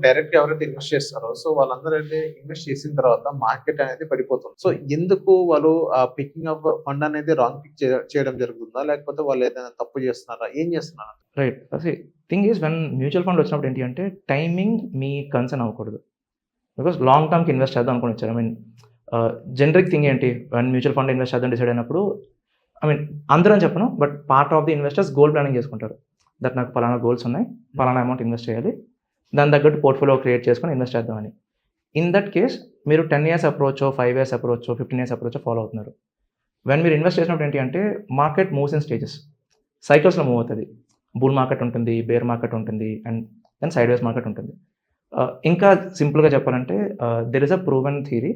డైరెక్ట్‌గా ఎవరైతే ఇన్వెస్ట్ చేస్తారో, సో వాళ్ళందరూ అయితే ఇన్వెస్ట్ చేసిన తర్వాత మార్కెట్ అనేది పడిపోతుంది. సో ఎందుకు వాళ్ళు పికింగ్ అప్ ఫండ్ అనేది రాంగ్ పిక్ చేయడం జరుగుతుందా? లేకపోతే వాళ్ళు ఏదైనా తప్పు చేస్తున్నారా? ఏం చేస్తున్నారు? Right. Thing is when mutual fund వచ్చినప్పుడు ఏంటి అంటే టైమింగ్ మీ కన్సర్న్ అవ్వకూడదు. బికాస్ లాంగ్ టర్మ్‌కి ఇన్వెస్ట్ చేద్దాం అనుకుని వచ్చారు. జనరిక్ థింగ్ ఏంటి వెన్ మ్యూచువల్ ఫండ్ ఇన్వెస్ట్ చేద్దాం డిసైడ్ అయినప్పుడు అందరూ అని చెప్పను. But part of the investors goal planning చేసుకుంటారు. దట్ నాకు పలానా గోల్స్ ఉన్నాయి. పలానా అమౌంట్ ఇన్వెస్ట్ చేయాలి. దాని తగ్గట్టు పోర్ట్‌ఫోలియో క్రియేట్ చేసుకొని ఇన్వెస్ట్ చేద్దామని. ఇన్ దట్ కేస్ మీరు 10 ఇయర్స్ అప్రోచో, 5 ఇయర్స్ అప్రోచో, 15 ఇయర్స్ అప్రోచో ఫాలో అవుతున్నారు. వెన్ మీరు ఇన్వెస్ట్ చేసినప్పుడు ఏంటి అంటే మార్కెట్ మూవ్స్ ఇన్ స్టేజెస్. సైకిల్స్‌లో మూవ్ అవుతది. బుల్ మార్కెట్ ఉంటుంది, బేర్ మార్కెట్ ఉంటుంది and then sideways market ఉంటుంది. ఇంకా సింపుల్‌గా చెప్పాలంటే there is a proven theory.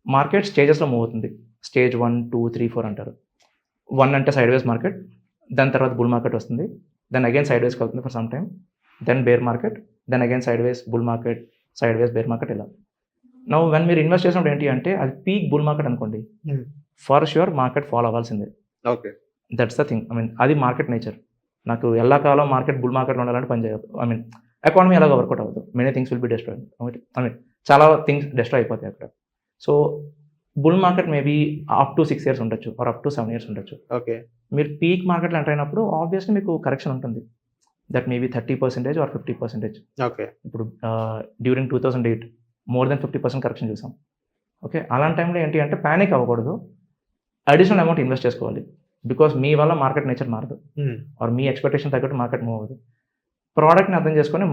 Market స్టేజెస్‌లో మూవ్ అవుతుంది. స్టేజ్ 1, 2, 3, 4 అంటారు. 1 అంటే సైడ్ వేస్ మార్కెట్. దాని తర్వాత బుల్ మార్కెట్ వస్తుంది. దెన్ అగైన్ సైడ్ వేస్‌కి వెళ్తుంది for some time. Then bear market. Then again sideways bull market, sideways bear market ఇలా. నౌ వెన్ మీరు ఇన్వెస్ట్ చేసినప్పుడు ఏంటి అంటే అది పీక్ బుల్ మార్కెట్ అనుకోండి. ఫర్ ష్యూర్ మార్కెట్ ఫాలో అవ్వాల్సిందే. ఓకే. That's the thing. అది మార్కెట్ నేచర్. నాకు ఎల్లకాలం మార్కెట్ బుల్ మార్కెట్‌లో ఉండాలంటే పని చేయదు. ఎకానమీ ఎలాగో వర్కౌట్ అవ్వదు. Many things will be destroyed. చాలా థింగ్స్ డెస్ట్రాయ్ అయిపోతాయి అక్కడ. So bull market maybe up to 6 years ఉండొచ్చు ఆర్ అప్ టు 7 ఇయర్స్ ఉండొచ్చు. ఓకే. మీరు పీక్ మార్కెట్‌లో ఎంటర్ అయినప్పుడు ఆబ్వియస్లీ మీకు కరెక్షన్ ఉంటుంది. That maybe 30% or 50%. ఓకే. ఇప్పుడు డ్యూరింగ్ 2008 మోర్ దెన్ 50% కరెక్షన్ చూసాం. ఓకే. అలాంటి టైంలో ఏంటి అంటే పానిక్ అవ్వకూడదు. అడిషనల్ అమౌంట్ ఇన్వెస్ట్ చేసుకోవాలి. బికాస్ మీ వల్ల మార్కెట్ నేచర్ మారదు. ఆర్ మీ ఎక్స్‌పెక్టేషన్ తగ్గట్టు మార్కెట్ మూవ్ అవ్వదు. ప్రోడక్ట్‌ని అర్థం చేసుకొని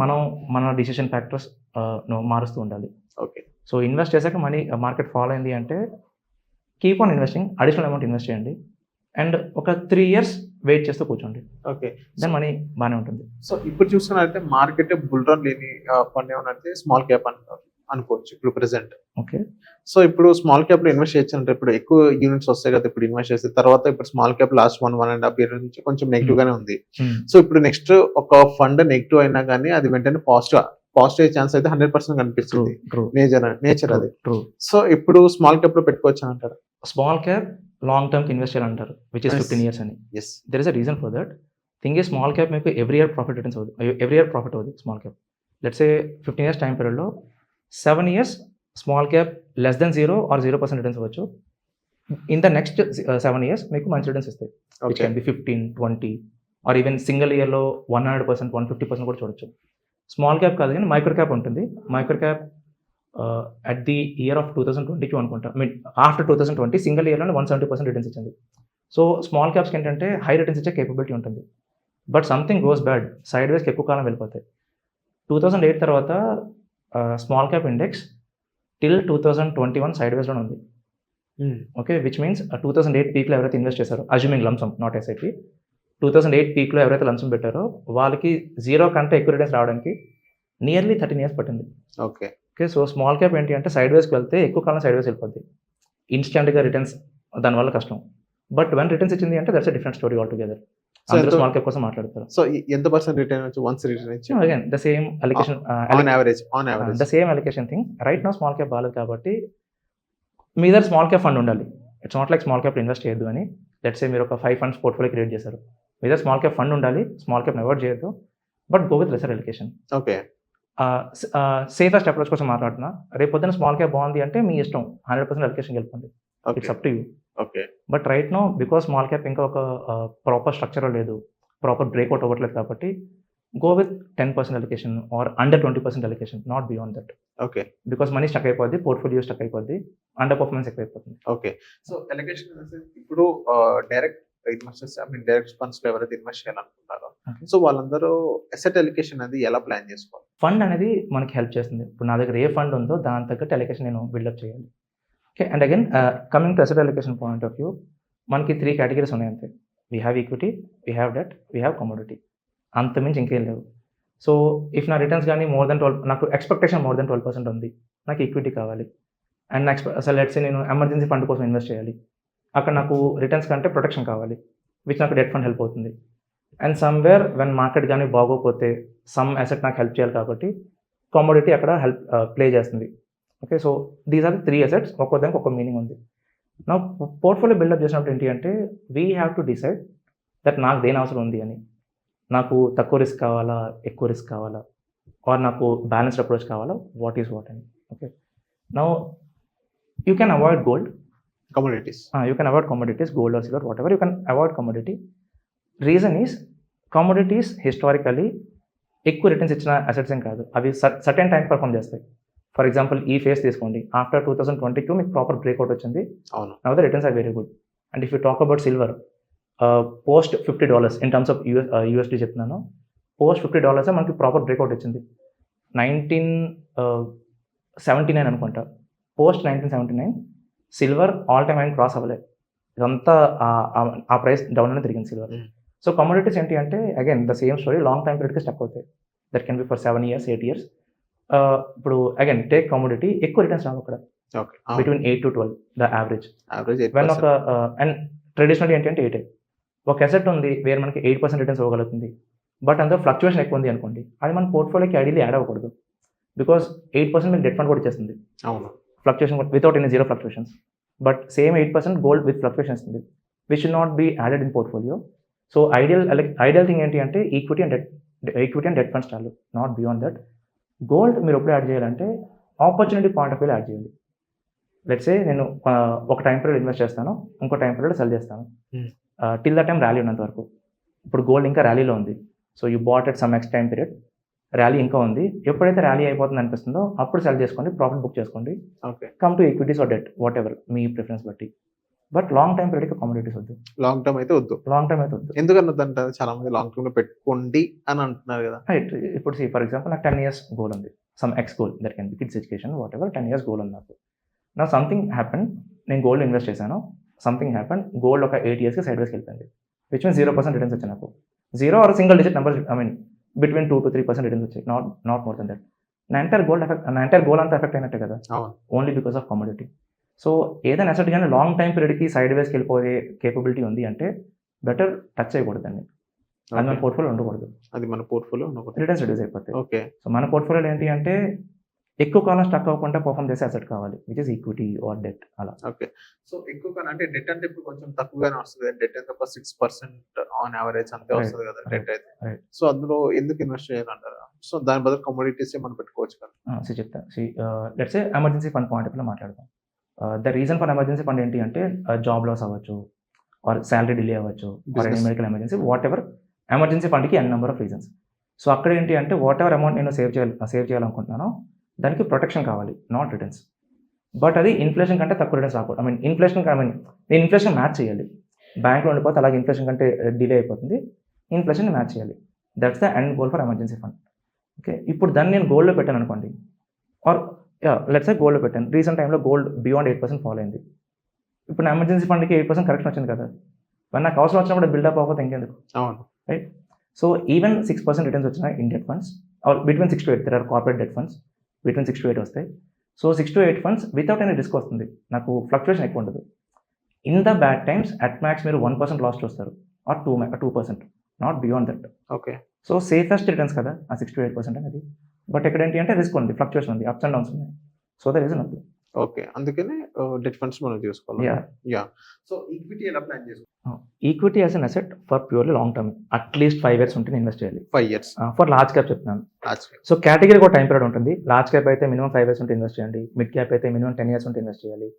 మన డిసిషన్ ఫ్యాక్టర్స్ మారుస్తూ ఉండాలి. ఓకే. సో ఇన్వెస్ట్ చేశాక మనీ మార్కెట్ ఫాలో అయింది అంటే keep on investing. Additional amount invest చేయండి. అండ్ ఒక 3 ఇయర్స్ వెయిట్ చేస్తూ కూర్చోండి. ఓకే. దెన్ మనీ బానే ఉంటుంది. సో ఇప్పుడు చూస్తున్నట్లయితే మార్కెట్ బుల్ రన్ లేని ఫండ్ ఏమన్నా అంటే స్మాల్ క్యాప్ అనుకోవచ్చు ఇప్పుడు ప్రెజెంట్. ఓకే. సో ఇప్పుడు స్మాల్ క్యాప్‌లో ఇన్వెస్ట్ చేయొచ్చంటే ఇప్పుడు ఎక్కువ యూనిట్స్ వస్తాయి కదా! ఇప్పుడు ఇన్వెస్ట్ చేసి తర్వాత ఇప్పుడు స్మాల్ క్యాప్ లాస్ట్ 1, 1.5 ఇయర్ నుంచి కొంచెం నెగెటివ్ గానే ఉంది. సో ఇప్పుడు నెక్స్ట్ ఒక ఫండ్ నెగెటివ్ అయినా గానీ అది వెంటనే పాజిటివ్ అయ్యే ఛాన్స్ అయితే 100% కనిపిస్తుంది. నేచర్ అది. ట్రూ. సో ఇప్పుడు స్మాల్ క్యాప్‌లో పెట్టుకోవచ్చా అంటారా? స్మాల్ క్యాప్ లాంగ్ టర్మ్‌కి ఇన్వెస్ట్ చేయాలంటారు. విచ్ ఇస్ 15 ఇయర్స్ అని. Yes. There is a reason for that. Thing is small cap మీకు ఎవ్రీ ఇయర్ ప్రాఫిట్ రిటర్న్స్ అవ్వదు. ఎవ్రీ ఇయర్ ప్రాఫిట్ అవ్వదు small cap. Let's say 15 years time పీరియడ్‌లో 7 years small cap less than 0 or 0% returns అవ్వచ్చు. In the next 7 years మీకు మంచి returns ఇస్తాయి. Which can be 15, 20 or even single ఇయర్‌లో 100%, 150% కూడా చూడొచ్చు. స్మాల్ క్యాప్ కాదు కానీ మైక్రో క్యాప్ ఉంటుంది. Micro cap at the year of 2022 అనుకుంటా. ఆఫ్టర్ 2020 సింగిల్ ఇయర్‌లోనే 170% రిటర్న్స్ ఇచ్చింది. సో స్మాల్ క్యాప్స్‌కి ఏంటంటే హై రిటర్న్స్ ఇచ్చే కేపబిలిటీ ఉంటుంది. But something goes bad. సైడ్ వేస్‌కి ఎక్కువ కాలం వెళ్ళిపోతాయి. 2008 తర్వాత స్మాల్ క్యాప్ ఇండెక్స్ టిల్ 2021 సైడ్ వేస్‌లోనే ఉంది. ఓకే. విచ్ మీన్స్ 2008 పీక్‌లో ఎవరైతే ఇన్వెస్ట్ చేశారో assuming lump some not SIP. 2008 పీక్‌లో ఎవరైతే లంప్ సమ్ పెట్టారో వాళ్ళకి 0 కంటే ఎక్కువ రిటర్న్స్ రావడానికి నియర్లీ 13 ఇయర్స్ పట్టింది. Okay. Okay. So small cap ఏంటి అంటే సైడ్ వేస్‌కి వెళ్తే ఎక్కువ కాలం సైడ్ వేస్ వెళ్ళిపోద్ది. ఇన్‌స్టాంట్‌గా రిటర్న్స్ దానివల్ల కష్టం. బట్ వెన్ రిటర్న్స్ ఇచ్చింది అంటే that's a different story altogether. అందరూ స్మాల్ క్యాప్ కోసం మాట్లాడతారు. సో ఎంత పర్సెంట్ రిటర్న్ వచ్చు వన్స్ రిటర్న్ ఇచ్చి? Again the same allocation on average the same allocation thing. Right now small cap బాలేదు కాబట్టి మీ దగ్గర స్మాల్ క్యాప్ ఫండ్ ఉండాలి. ఇట్స్ నాట్ లైక్ స్మాల్ క్యాప్‌లో ఇన్వెస్ట్ చేయొద్దు అని. లెట్స్ సే మీరు ఒక 5 ఫండ్స్ పోర్ట్‌ఫోలియో క్రియేట్ చేశారు. మీ దగ్గర స్మాల్ క్యాప్ ఫండ్ ఉండాలి. స్మాల్ క్యాప్‌ని అవాయిడ్ చేయొద్దు. But go with lesser allocation. Okay. Safest approach కోసం మాట్లాడుతున్నా. రేపు పొద్దున స్మాల్ క్యాప్ బాగుంది అంటే మీ ఇష్టం. 100% అలొకేషన్‌కి వెళ్ళిపోండి. It's up to you. Okay. But right now because small cap ఇంకా ఒక ప్రాపర్ స్ట్రక్చర్‌లో లేదు. ప్రాపర్ బ్రేక్అవుట్ అవ్వట్లేదు కాబట్టి go with 10% allocation or under 20% allocation. Not beyond that. Okay. Because money stuck అయిపోద్ది. పోర్ట్‌ఫోలియో స్టక్ అయిపోద్ది. అండర్ పర్ఫార్మెన్స్ ఎక్కువైపోతుంది. Okay. So allocation ఇప్పుడు డైరెక్ట్ ఇన్వెస్టర్స్ డైరెక్ట్ ఫండ్స్‌లో ఎవరైతే ఇన్వెస్ట్ చేయాలనుకుంటారో సో వాళ్ళందరూ అసెట్ అలొకేషన్ అది ఎలా ప్లాన్ చేసుకోవాలి? ఫండ్ అనేది మనకి హెల్ప్ చేస్తుంది. ఇప్పుడు నా దగ్గర ఏ ఫండ్ ఉందో దానికి తగ్గట్టు అలొకేషన్ నేను బిల్డప్ చేయాలి. Okay. And again coming to asset allocation point of view మనకి 3 కేటగిరీస్ ఉన్నాయి అంతే. We have equity, we have debt, we have commodity. అంతకుమించి ఇంకేం లేవు. సో ఇఫ్ నా రిటర్న్స్ కానీ మోర్ దెన్ 12 నాకు ఎక్స్‌పెక్టేషన్ మోర్ దెన్ 12% ఉంది. నాకు ఈక్విటీ కావాలి. అండ్ అసలు లెట్స్ సే నేను ఎమర్జెన్సీ ఫండ్ కోసం ఇన్వెస్ట్ చేయాలి. అక్కడ నాకు రిటర్న్స్ కంటే ప్రొటెక్షన్ కావాలి. విచ్ నాకు డెట్ ఫండ్ హెల్ప్ అవుతుంది. అండ్ సమ్‌వేర్ వెన్ మార్కెట్ గానీ బాగోకపోతే సమ్ అసెట్ నాకు హెల్ప్ చేయాలి కాబట్టి కమోడిటీ అక్కడ హెల్ప్ ప్లే చేస్తుంది. Okay. So these are the 3 assets. ఒక్కొక్కదానికి ఒక్కో మీనింగ్ ఉంది. నా పోర్ట్‌ఫోలియో బిల్డప్ చేసినప్పుడు ఏంటి అంటే we have to decide that నాకు దేని అవసరం ఉంది అని. నాకు తక్కువ రిస్క్ కావాలా? ఎక్కువ రిస్క్ కావాలా? ఆర్ నాకు బ్యాలెన్స్డ్ అప్రోచ్ కావాలా, వాట్ ఈస్ వాట్ అని. Okay, now you can avoid gold, commodities. You can avoid commodities, gold or silver, whatever you can avoid commodity. Reason is commodities historically ఎక్కువ returns ఇచ్చిన assets ఏం కాదు, అవి certain time perform చేస్తాయి. For example ఈ phase తీసుకోండి, after 2022 మీకు proper breakout వచ్చింది, అవును. Now the returns are very good. And if you talk about silver, post $50 in terms of USD చెప్తున్నాను, పోస్ట్ $50 మనకి ప్రాపర్ బ్రేక్అవుట్ వచ్చింది. 1979 అనుకుంటా, post 1979 silver all time high cross అవ్వలేదు, ఇదంతా ఆ ప్రైస్ డౌన్ అనేది తిరిగింది సిల్వర్. సో కమోడిటీస్ ఏంటి అంటే again the same story, long time పీరియడ్కి స్టక్ అవుతాయి. That can be for 7 years 8 years. ఇప్పుడు అగైన్ టేక్ కమోడిటీ, ఎక్కువ రిటర్న్స్ రావు అక్కడ, okay. Between 8 to 12 the average. Average when ఒక అండ్ ట్రెడిషనల్ ఏంటంటే 8. ఒక అసెట్ ఉంది వేరే మనకి 8% రిటర్న్స్ ఇవ్వగలుగుతుంది, బట్ అందులో ఫ్లక్చువేషన్ ఎక్కువ ఉంది అనుకోండి, అది మన పోర్ట్ఫోలియోకి ఐడియల్లీ యాడ్ అవ్వకూడదు, బికాస్ 8% మీకు డెట్ ఫండ్ కూడా ఇచ్చేస్తుంది, అవును. Fluctuation without any zero fluctuations. But same 8% gold with fluctuation ఇస్తుంది, which should not be added in portfolio. So ideal thing ఏంటి అంటే ఈక్విటీ అండ్ డెట్ ఫండ్స్ చాలు, నాట్ బియాండ్ దట్. గోల్డ్ మీరు ఎప్పుడు యాడ్ చేయాలంటే ఆపర్చునిటీ పాయింట్ ఆఫ్ వ్యూలో add చేయాలి. Let's say నేను ఒక టైం పీరియడ్ ఇన్వెస్ట్ చేస్తాను, ఇంకో టైం పీరియడ్ సెల్ చేస్తాను, టిల్ ద టైం ర్యాలీ ఉన్నంత వరకు. ఇప్పుడు గోల్డ్ ఇంకా ర్యాలీలో ఉంది, so you bat at some next time period, rally ఇంకా ఉంది, ఎప్పుడైతే ర్యాలీ అయిపోతుంది అనిపిస్తుందో అప్పుడు సెల్ చేసుకోండి, ప్రాఫిట్ బుక్ చేసుకోండి, okay. Come to equities or debt whatever మీ ప్రిఫరెన్స్ బట్టి. బట్ లాంగ్ టైం పీరియడ్కి కమోడిటీస్ వద్దు, లాంగ్ టర్మ్ అయితే వద్దు. లాంగ్ టైం అయితే వద్దు. ఎందుకన్నదంటే చాలా మంది లాంగ్ టర్మ్ లో పెట్టుకోండి అని అంటున్నారు కదా. రైట్, ఇప్పుడు ఫర్ ఎగ్జాంపుల్ నాకు 10 years గోల్ ఉంది, some X goal, that can B kids education what ever, 10 years goal ఉంది నాకు. నా సంథింగ్ హ్యాపెన్, నేను గోల్డ్ ఇన్వెస్ట్ చేశాను, సంథింగ్ హ్యాపెన్, గోల్డ్ ఒక 8 yearsకి సైడ్ వేస్కి వెళ్ళిపోయింది, విచ్ మీన్స్ 0% రిటర్న్స్ వచ్చాయి నాకు, 0 or single digit number, I mean between 2 to 3% returns వచ్చాయి, నాట్ మోర్ దెన్ దట్. నా ఎంటైర్ గోల్ అంతా ఎఫెక్ట్ అయినట్టే కదా, only because of commodity. So ఏదైనా అసెట్ కానీ లాంగ్ టైం పీరియడ్కి సైడ్ వేస్కి వెళ్ళిపోయే కేపబిలిటీ ఉంది అంటే బెటర్ టచ్ చేయకూడదండి, అది మన పోర్ట్ఫోలియో ఉండకూడదు, అది మన పోర్ట్ఫోలియో ఉండకూడదు, రిటర్న్స్ రిడ్యూస్ అయిపోతాయి. ఓకే. సో మన పోర్ట్ఫోలియోలో ఏంటి అంటే ఎక్కువ కాలం స్టక్ అవ్వకుండా పర్ఫామ్ చేసే అసెట్ కావాలి, which is equity are debt అలా. ఓకే. సో ఎక్కువ అంటే డెట్ అంటే ఇప్పుడు కొంచెం తక్కువగానే వస్తుంది, డెట్ అయితే ఒక 6% ఆన్ యావరేజ్ అంతే వస్తుంది కదా డెట్ అయితే. సో అందులో ఎందుకు ఇన్వెస్ట్ చేయాలంటారా? సో దాని బదులు కమోడిటీస్ మనం పెట్టుకోవచ్చు కదా. చెప్తా, let's say emergency fund point of వ్యూలో మాట్లాడదాం. The reason for emergency fund ఏంటి అంటే జాబ్ లాస్ అవ్వచ్చు, ఆర్ శాలరీ డిలే అవ్వచ్చు, or any medical emergency, whatever. ఎమర్జెన్సీ ఫండ్కి N number of reasons. So అక్కడ ఏంటి అంటే వాట్ ఎవర్ అమౌంట్ నేను సేవ్ చేయాలనుకుంటున్నానో దానికి ప్రొటెక్షన్ కావాలి, నాట్ రిటర్న్స్. బట్ అది ఇన్ఫ్లేషన్ కంటే తక్కువ రిటర్న్స్ రాకూడదు. నేను ఇన్ఫ్లేషన్ మ్యాచ్ చేయాలి, బ్యాంక్లో ఉండిపోతే అలాగే ఇన్ఫ్లేషన్ కంటే డిలే అయిపోతుంది, ఇన్ఫ్లేషన్ మ్యాచ్ చేయాలి. That's the end goal for emergency fund. Okay, ఇప్పుడు దాన్ని నేను గోల్డ్లో పెట్టాను అనుకోండి, ఆర్ లెట్స్ సే గోల్డ్లో పెట్టాను, రీసెంట్ టైంలో గోల్డ్ బియాండ్ 8% ఫాలో అయింది, ఇప్పుడు నా ఎమర్జెన్సీ ఫండ్కి 8% కరెక్షన్ వచ్చింది కదా, మరి నాకు అవసరం వచ్చినప్పుడు బిల్డప్ అవ్వకపోతే ఇంకెందుకు, రైట్? సో ఈవెన్ 6% రిటర్న్స్ వచ్చిన in debt funds, between 6 to 8 there are corporate debt funds, between 6 to 8 వస్తాయి. So 6 to 8 funds without any risk వస్తుంది, నాకు ఫ్లక్చుయేషన్ ఎక్కువ ఉండదు. In the bad times at max మీరు 1% లాస్ చూస్తారు, or 2%, not beyond that. Okay. So safest returns కదా ఆ 6 to 8% అనేది. బట్ ఇక్కడ ఏంటి అంటే రిస్క్ ఉంది, ఫ్లక్చుయేషన్ ఉంది, అప్స్ అండ్ డౌన్స్ ఉన్నాయి. సో ద రీజన్ ఉంది. ఓకే, అందుకనే డెట్ ఫండ్స్ మనం తీసుకోవాలి. సో ఈక్విటీ ఎలా ప్లాన్ చేసుకోవాలి? Equity as an asset for purely long term, at least 5 years ఉంటే ఇన్వెస్ట్ చేయాలి. 5 years ఫర్ లార్జ్ క్యాప్ చెప్తున్నాను. సో కేటగిరీ కూడా టైం పీరియడ్ ఉంటుంది. లార్జ్ క్యాప్ అయితే మినిమం 5 years ఉంటే ఇన్వెస్ట్ చేయండి, మిడ్ క్యాప్ అయితే మినిమం 10 years ఉంటే ఇన్వెస్ట్ చేయాలి,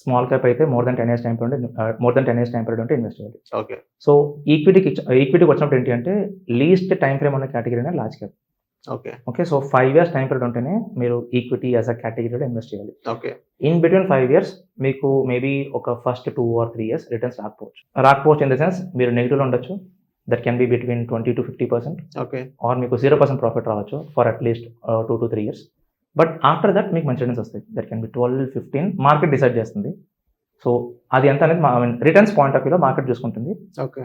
స్మాల్ క్యాప్ అయితే more than 10 years time period ఉంటే ఇన్వెస్ట్ చేయాలి. ఓకే. సో ఈక్విటీకి వచ్చినప్పుడు ఏంటి అంటే లీస్ట్ టైం ఫ్రేమ్ ఉన్న కేటగిరీ అనేది large cap. Okay. Okay, so 5 years time period ఉంటేనే మీరు ఈక్విటీ యాజ్ అ కేటగిరీలో ఇన్వెస్ట్ చేయాలి. ఓకే. ఇన్ బిట్వీన్ 5 years మీకు మేబీ ఒక ఫస్ట్ 2 or 3 years రిటర్న్స్ రాకపోవచ్చు ఇన్ ద సెన్స్ మీరు నెగిటివ్లో ఉండొచ్చు, that can be between 20 to 50%. Okay. Or మీకు 0% ప్రాఫిట్ రావచ్చు for at least 2 to 3 years. But after that మీకు మంచి రిటర్న్స్ వస్తాయి, that can B 12-15, market decide చేస్తుంది. సో అది ఎంత అనేది రిటర్న్స్ పాయింట్ ఆఫ్ వ్యూలో మార్కెట్ చూసుకుంటుంది.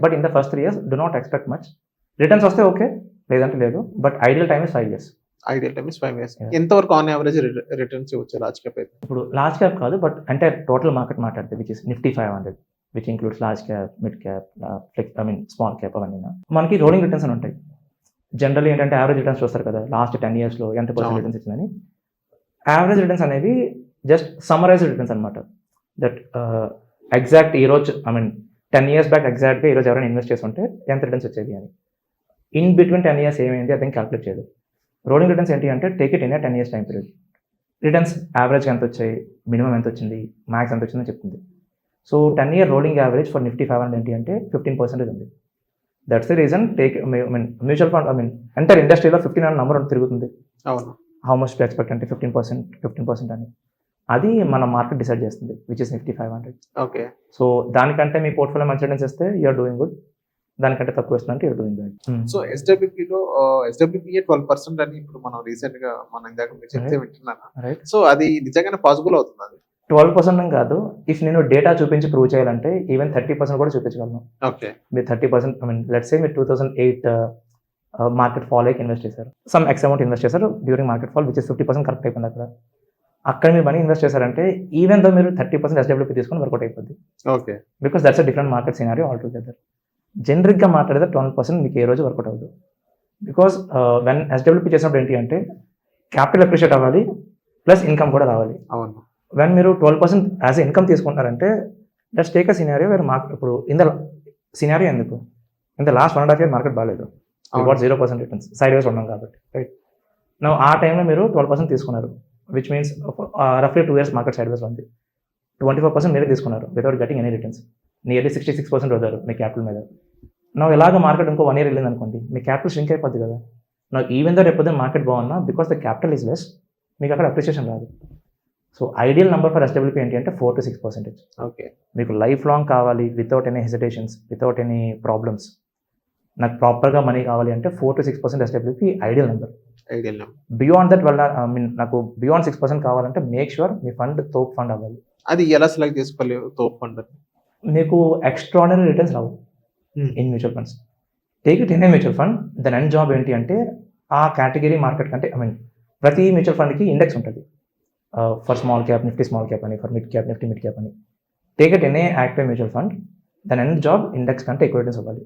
But in the first 3 years do not expect much. Returns వస్తే ఓకే, లేదంటే లేదు, but ideal time is 5 years. Ideal time is 5 years. ఎంతవరకు ఆన్ యావరేజ్ రిటర్న్స్ ఇవ్వచ్చు లార్జ్ క్యాప్ అయితే? ఇప్పుడు లార్జ్ క్యాప్ కాదు, బట్ అంటే టోటల్ మార్కెట్ మాట్లాడితే which is Nifty 500, which includes large cap, mid cap, small cap, అవన్నీ మనకి రోలింగ్ రిటర్న్స్ అని ఉంటాయి. జనరల్ ఏంటంటే యావరేజ్ రిటర్న్స్ చూస్తారు కదా, లాస్ట్ 10 yearsలో ఎంత పర్సెంట్ రిటర్న్స్ ఇచ్చిందని. యావరేజ్ రిటర్న్స్ అనేవి జస్ట్ సమ్మరైజ్డ్ రిటర్న్స్ అనమాట. దట్ ఎగ్జాక్ట్ ఈరోజు 10 years బ్యాక్ ఎగ్జాక్ట్గా ఈరోజు ఎవరైనా ఇన్వెస్ట్ చేసి ఉంటే ఎంత రిటర్న్స్ వచ్చేది అని. ఇన్ బిట్వీన్ 10 years ఏమైంది అదే క్యాల్కులేట్ చేయదు. రోలింగ్ రిటర్న్స్ ఏంటి అంటే take it in 10 years time period. Returns యావరేజ్గా ఎంత వచ్చాయి, మినిమం ఎంత వచ్చింది, మ్యాక్స్ ఎంత వచ్చిందని చెప్తుంది. So 10-year rolling average for Nifty 500 ఏంటి అంటే 15% ఉంది. That's the reason mutual fund enter ఇండస్ట్రీలో 15 అనే నెంబర్ తిరుగుతుంది. అవును. హౌ మచ్ టు ఎక్స్పెక్ట్ అంటే 15% అని. అది మన మార్కెట్ డిసైడ్ చేస్తుంది, which is Nifty 500. Okay. So దానికంటే మీ పోర్ట్ఫోలియో మంచి రిటర్న్స్ ఇస్తే యూఆర్ డూయింగ్ గుడ్, దానికంటే తక్కువ వస్తుందంటే యూఆర్ డూయింగ్ బ్యాడ్. సో ఎస్డబ్ల్యూపీలో ఎస్డబ్ల్యూపీఏ 12% అని ఇప్పుడు మనం రీసెంట్ గా మనం ఇందాక మీరు చెప్తే వింటున్నాను. రైట్. సో అది నిజంగానే పాసిబుల్ అవుతుంది అది? 12% కాదు, ఇఫ్ నేను డేటా చూపించి ప్రూవ్ చేయాలంటే ఈవెన్ 30% కూడా చూపించగలను. ఓకే. మీరు 30% లెట్స్ సే మీరు 2008 మార్కెట్ ఫాల్ అయ్యి ఇన్వెస్ట్ చేశారు, సమ్ ఎక్స్ అమౌంట్ ఇన్వెస్ట్ చేశారు during market fall which is 50% correct అయిపోయింది. అక్కడ మీరు మనీ ఇన్వెస్ట్ చేశారంటే ఈవెన్ దో మీరు 30% ఎస్డబ్ల్యూపీ తీసుకొని వర్కౌట్ అయిపోద్ది. Okay. Because that's a different market scenario altogether. జనరిక్గా మాట్లాడితే 12% మీకు ఏ రోజు వర్కౌట్ అవ్వదు. బికాస్ వెన్ ఎస్డబ్ల్యూపీ చేసినప్పుడు ఏంటి అంటే క్యాపిటల్ అప్రిషియేట్ అవ్వాలి ప్లస్ ఇన్కమ్ కూడా రావాలి. అవును. వెన్ మీరు 12% యాజ్ ఇన్కమ్ తీసుకుంటారంటే let's take a scenario where market ఇప్పుడు ఇన్ ద సినారియో ఎందుకు in the last 1.5 year market బాగాలేదు, వాట్ 0% రిటర్న్స్ సైడ్ వేస్ ఉన్నాం కాబట్టి రైట్. నా ఆ టైంలో మీరు 12% తీసుకున్నారు, విచ్ మీన్స్ రఫ్లీ 2 years మార్కెట్ సైడ్ వేస్ ఉంది. 24% మీరే తీసుకున్నారు without getting any returns. Nearly 66% వదిలారు మీ క్యాపిటల్ మీద. నా ఇలాగ మార్కెట్ ఇంకో 1 year వెళ్ళింది అనుకోండి, మీ క్యాపిటల్ ష్రింక్ అయిపోద్ది కదా. నా ఈవెన్ దో రేపు మార్కెట్ బాగున్నా because the capital is less, మీకు అక్కడ అప్రిషియేషన్ రాదు. So ideal number for SWP ఏంటి అంటే 4 to 6%. ఓకే. మీకు లైఫ్ లాంగ్ కావాలి without any hesitations, without any problems, నాకు ప్రాపర్గా మనీ కావాలి అంటే 4 to 6% SWP ideal number. Ideal number. Beyond that వల్ల నాకు బియాండ్ 6% కావాలంటే మేక్ షూర్ మీ ఫండ్ తోప్ ఫండ్ అవ్వాలి. అది ఎలా సెలెక్ట్ చేసుకోవాలి తోప్ ఫండ్? మీకు extraordinary returns Rao in mutual funds. Take it in a mutual fund, దాని ఎండ్ జాబ్ ఏంటి అంటే ఆ కేటగిరీ మార్కెట్ కంటే ప్రతి మ్యూచువల్ ఫండ్కి ఇండెక్స్ ఉంటుంది. For small cap Nifty small cap అని, for mid cap Nifty mid cap అని. Take it in a active mutual fund, దాని ఎండ్ జాబ్ ఇండెక్స్ కంటే ఎక్కువ రిటర్న్స్ అవ్వాలి.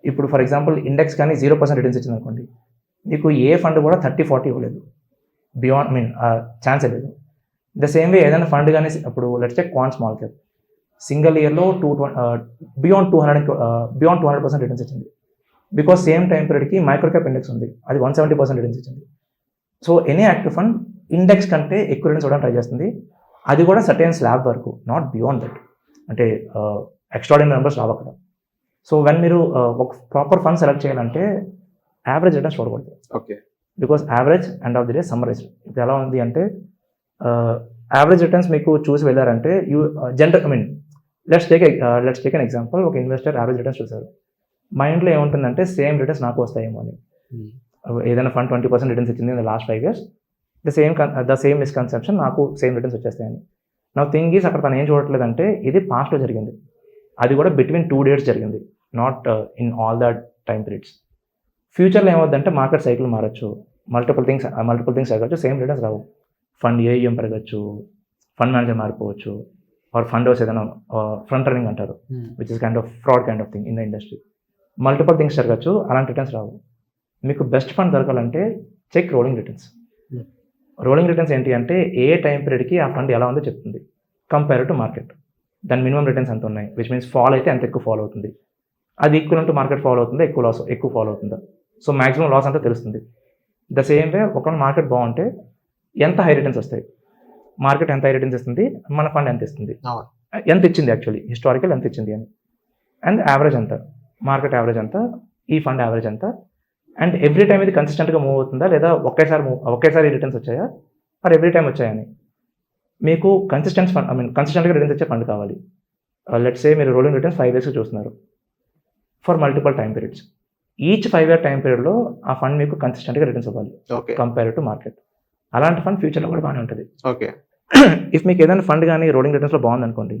ఇప్పుడు ఫర్ ఎగ్జాంపుల్ ఇండెక్స్ కానీ 0% రిటర్న్స్ ఇచ్చింది అనుకోండి, మీకు ఏ ఫండ్ కూడా 30-40 ఇవ్వలేదు, బియాండ్ ఛాన్స్ లేదు. ద సేమ్ వే ఏదైనా ఫండ్ కానీ ఇప్పుడు let's take Quant small cap single ఇయర్లో బియాండ్ 200% రిటర్న్స్ ఇచ్చింది. బికాస్ సేమ్ టైం పీరియడ్కి మైక్రో క్యాప్ ఇండెక్స్ ఉంది, అది 170% రిటర్న్స్ ఇచ్చింది. So any active fund index కంటే ఎక్కువ రిటర్న్స్ ఇవ్వడానికి ట్రై చేస్తుంది, అది కూడా సర్టెన్ స్లాబ్ వరకు, నాట్ బియాండ్ దట్. అంటే ఎక్స్ట్రాడినరీ నెంబర్స్ రావు అక్కడ. సో వెన్ మీరు ఒక ప్రాపర్ ఫండ్ సెలెక్ట్ చేయాలంటే యావరేజ్ రిటర్న్స్ చూడకూడదు. Okay. Because average end of the day summarise. ఇప్పుడు ఎలా ఉంది అంటే యావరేజ్ రిటర్న్స్ మీకు చూసి వెళ్ళారంటే లెట్స్ టేక్ అన్ ఎగ్జాంపుల్. ఒక ఇన్వెస్టర్ యావరేజ్ రిటర్న్స్ చూసారు, మైండ్లో ఏముంటుందంటే సేమ్ రిటర్న్స్ నాకు వస్తాయేమో అని. ఏదైనా ఫండ్ 20% రిటర్న్స్ ఇచ్చింది in the last 5 years, the same misconception నాకు సేమ్ రిటర్న్స్ వచ్చేస్తాయని. నా థింగ్ ఈజ్ అక్కడ తను ఏం చూడట్లేదంటే ఇది పాస్ట్లో జరిగింది, అది కూడా బిట్వీన్ 2 days జరిగింది, not in all that time periods. ఫ్యూచర్లో ఏమవుద్దంటే మార్కెట్ సైకిల్ మారచ్చు, మల్టిపుల్ థింగ్స్ జరగచ్చు, సేమ్ రిటర్న్స్ రావు. ఫండ్ ఏఎం పెరగచ్చు, ఫండ్ మేనేజర్ మారిపోవచ్చు, ఆర్ ఫండ్ హౌస్ ఏదైనా ఫ్రంట్ రన్నింగ్ అంటారు, which is kind of fraud kind of thing in the industry. Multiple things జరగచ్చు, అలాంటి రిటర్న్స్ రావు. మీకు బెస్ట్ ఫండ్ దొరకాలంటే check rolling returns. Rolling returns ఏంటి అంటే ఏ టైం పీరియడ్కి ఆ ఫండ్ ఎలా ఉందో చెప్తుంది కంపేర్ టు మార్కెట్. దాని మినిమం రిటర్న్స్ ఎంత ఉన్నాయి, విచ్ మీన్స్ ఫాల్ అయితే ఎంత ఎక్కువ ఫాలో అవుతుంది, అది ఈక్వల్ టు మార్కెట్ ఫాలో అవుతుందా, ఎక్కువ ఫాలో అవుతుందా, సో మాక్సిమం లాస్ అంతా తెలుస్తుంది. ద సేమ్ వే ఒక మార్కెట్ బాగుంటే ఎంత హై రిటర్న్స్ వస్తాయి, మార్కెట్ ఎంత హై రిటర్న్స్ ఇస్తుంది, మన ఫండ్ ఎంత ఇస్తుంది, ఎంత ఇచ్చింది యాక్చువల్లీ హిస్టారికల్ ఎంత ఇచ్చింది అని, అండ్ యావరేజ్ ఎంత, మార్కెట్ యావరేజ్ ఎంత, ఈ ఫండ్ యావరేజ్ ఎంత, అండ్ ఎవ్రీ టైం ఇది కన్సిస్టెంట్గా మూవ్ అవుతుందా లేదా ఒకేసారి రిటర్న్స్ వచ్చాయా ఆర్ ఎవ్రీ టైం వచ్చాయని. మీకు కన్సిస్టెంట్గా రిటర్న్స్ వచ్చే ఫండ్ కావాలి. లెట్స్ సే మీరు రోలింగ్ రిటర్న్స్ 5 years చూస్తున్నారు for multiple time periods. Each 5 year time పీరియడ్లో ఆ ఫండ్ మీకు కన్సిస్టెంట్గా రిటర్న్స్ ఇవ్వాలి కంపేర్ టు మార్కెట్. అలాంటి ఫండ్ ఫ్యూచర్లో కూడా బాగానే ఉంటుంది. ఓకే. ఇఫ్ మీకు ఏదైనా ఫండ్ కానీ రోలింగ్ రిటర్న్స్లో బాగుంది అనుకోండి,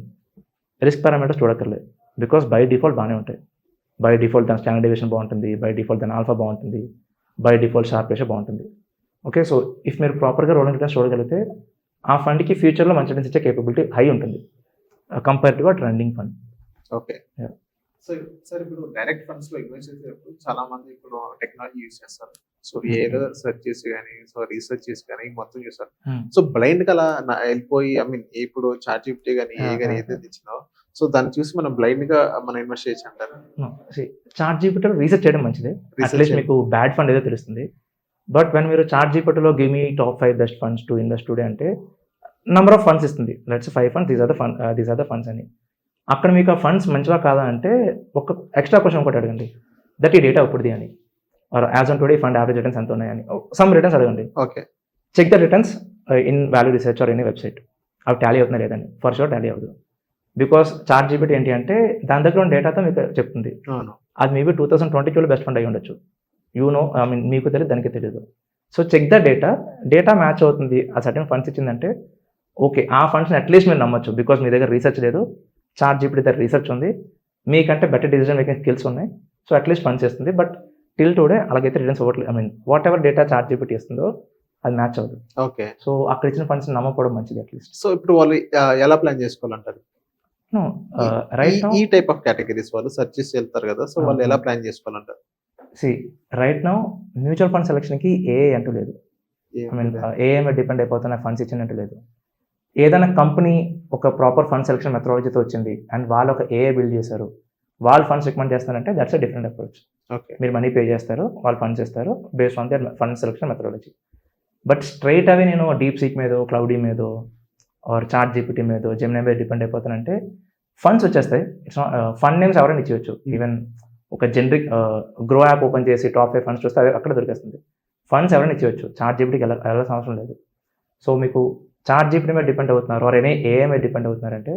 రిస్క్ పారామీటర్స్ చూడక్కర్లేదు, బికాస్ బై డిఫాల్ట్ బాగానే ఉంటాయి. బై డిఫాల్ట్ దాని స్టాండర్డ్ డీవియేషన్ బాగుంటుంది, బై డిఫాల్ట్ దాని ఆల్ఫా బాగుంటుంది, బై డిఫాల్ట్ షార్ప్ రేషియో బాగుంటుంది. ఓకే. సో ఇఫ్ మీరు ప్రాపర్గా రోలింగ్ రిటర్న్స్ చూడగలిగితే ఆ ఫండ్కి ఫ్యూచర్లో మంచి రిటర్న్స్ ఇచ్చే కేపబిలిటీ హై ఉంటుంది compare to running fund. Okay. So sir ఇప్పుడు డైరెక్ట్ ఫండ్స్ లో ఇన్వెస్ట్ చేసేటప్పుడు చాలా మంది ఇప్పుడు టెక్నాలజీ యూజ్ చేస్తారు. సో ఏదో సెర్చ్ చేసి కానీ రీసెర్చ్ చేసి కానీ మొత్తం చూస్తారు. సో బ్లైండ్ గా అలా వెళ్ళిపోయి ఇప్పుడు చాట్ జీపీటీ కానీ ఏదైతే ఇచ్చినా సో దాన్ని చూసి మనం బ్లైండ్ గా మనం ఇన్వెస్ట్ చేయొచ్చు అంటారు. చాట్ జీపీటీ రీసెర్చ్ చేయడం మంచిది, అట్లీస్ట్ మీకు బ్యాడ్ ఫండ్ ఏదో తెలుస్తుంది. బట్ వెన్ మీరు చాట్ జీపీటీలో give me top 5 best funds to invest today అంటే నెంబర్ ఆఫ్ ఫండ్స్ ఇస్తుంది. Let's 5 funds, these are the funds అని. అక్కడ మీకు ఆ ఫండ్స్ మంచివా కాదా అంటే ఒక ఎక్స్ట్రా క్వశ్చన్ ఒకటి అడగండి, దట్ ఈ డేటా ఇప్పుడుది అని, or as on today fund average returns ఎంత ఉన్నాయని, సమ్ రిటర్న్స్ అడగండి. Okay. Check the returns in Value Research or any website. అవి టాలీ అవుతున్నాయి లేదని, ఫర్ షూర్ టాలీ అవ్వదు. బికాస్ చాట్ జీపీటీ ఏంటి అంటే దాని దగ్గర ఉన్న డేటాతో మీకు చెప్తుంది. అవును. అది మేబీ 2022లో బెస్ట్ ఫండ్ అయి ఉండొచ్చు. ఐ మీన్ మీకు తెలియదు, దానికి తెలియదు. So check the data match అవుతుంది, ఆ సర్టెన్ ఫండ్స్ ఇచ్చిందంటే ఓకే, ఆ ఫండ్స్ని అట్లీస్ట్ మీరు నమ్మొచ్చు. బికాస్ మీ దగ్గర రీసెర్చ్ లేదు, చాట్ జీపీటీ దగ్గర రీసెర్చ్ ఉంది, మీకంటే బెటర్ డిసిజన్ మేకింగ్ స్కిల్స్ ఉన్నాయి. సో అట్లీస్ట్ ఫండ్స్ ఇస్తుంది. బట్ టిల్ టుడే అలాగైతే రిటర్న్స్ అవ్వట్లేదు. I mean whatever data ChatGPT ఇస్తుందో అది మ్యాచ్ అవ్వదు. ఓకే. సో అక్కడ ఇచ్చిన ఫండ్స్ నమ్మకపోవడం మంచిది అట్లీస్ట్. సో ఇప్పుడు వాళ్ళు ఎలా ప్లాన్ చేసుకోవాలంటారు? రైట్ నౌ ఈ టైప్ ఆఫ్ కేటగిరీస్ వాళ్ళు సెర్చ్ చేసి వెళ్తారు కదా, సో వాళ్ళు ఎలా ప్లాన్ చేసుకోవాలంటారు? రైట్ నౌ మ్యూచువల్ ఫండ్ సెలక్షన్కి ఏ అంటూ లేదు. ఐ మీన్ ఏఎంఏ డిపెండ్ అయిపోతున్న ఫండ్స్ ఇచ్చినట్టు లేదు. ఏదైనా కంపెనీ ఒక ప్రాపర్ ఫండ్ సెలక్షన్ మెథడాలజీతో వచ్చింది అండ్ వాళ్ళు ఒక ఏఏ బిల్డ్ చేశారు, వాళ్ళు ఫండ్స్ రికమెండ్ చేస్తారంటే that's a different approach. Okay. మీరు మనీ పే చేస్తారు, వాళ్ళు ఫండ్స్ ఇస్తారు based on their fund selection methodology. But straight away నేను డీప్ సీక్ మీదో, క్లౌడీ మీదో, ఆర్ చాట్ జీపీటీ మీదో, జెమినీ మీద డిపెండ్ అయిపోతానంటే ఫండ్స్ వచ్చేస్తాయి. ఇట్స్ ఫండ్ నేమ్స్ ఎవరైనా ఇచ్చేయచ్చు. ఈవెన్ ఒక జనరిక్ గ్రో యాప్ ఓపెన్ చేసి టాప్ 5 ఫండ్స్ చూస్తే అది అక్కడ దొరికేస్తుంది. ఫండ్స్ ఎవరైనా ఇచ్చేయచ్చు, చాట్ జీపీటీకి వెళ్ళాల్సిన అవసరం లేదు. సో మీకు చాట్ జీపీటీ మీద డిపెండ్ అవుతున్నారు ఆర్ ఏఐ మీద డిపెండ్ అవుతున్నారంటే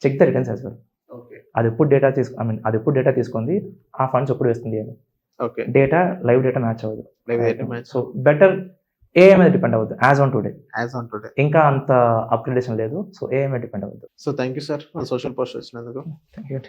check the returns as well. Okay. అది ఎప్పుడు డేటా తీసుకుంది, ఆ ఫండ్స్ ఎప్పుడు వేస్తుంది అని. Okay. Data live data match అవ్వదు. Live data match. So better AI మీద డిపెండ్ అవ్వద్దు యాజ్ ఆన్ టుడే. ఇంకా అంత అప్గ్రేడేషన్ లేదు. సో ఏఐ మీద డిపెండ్ అవ్వద్దు. So thank you sir, social post వచ్చినందుకు. Thank you.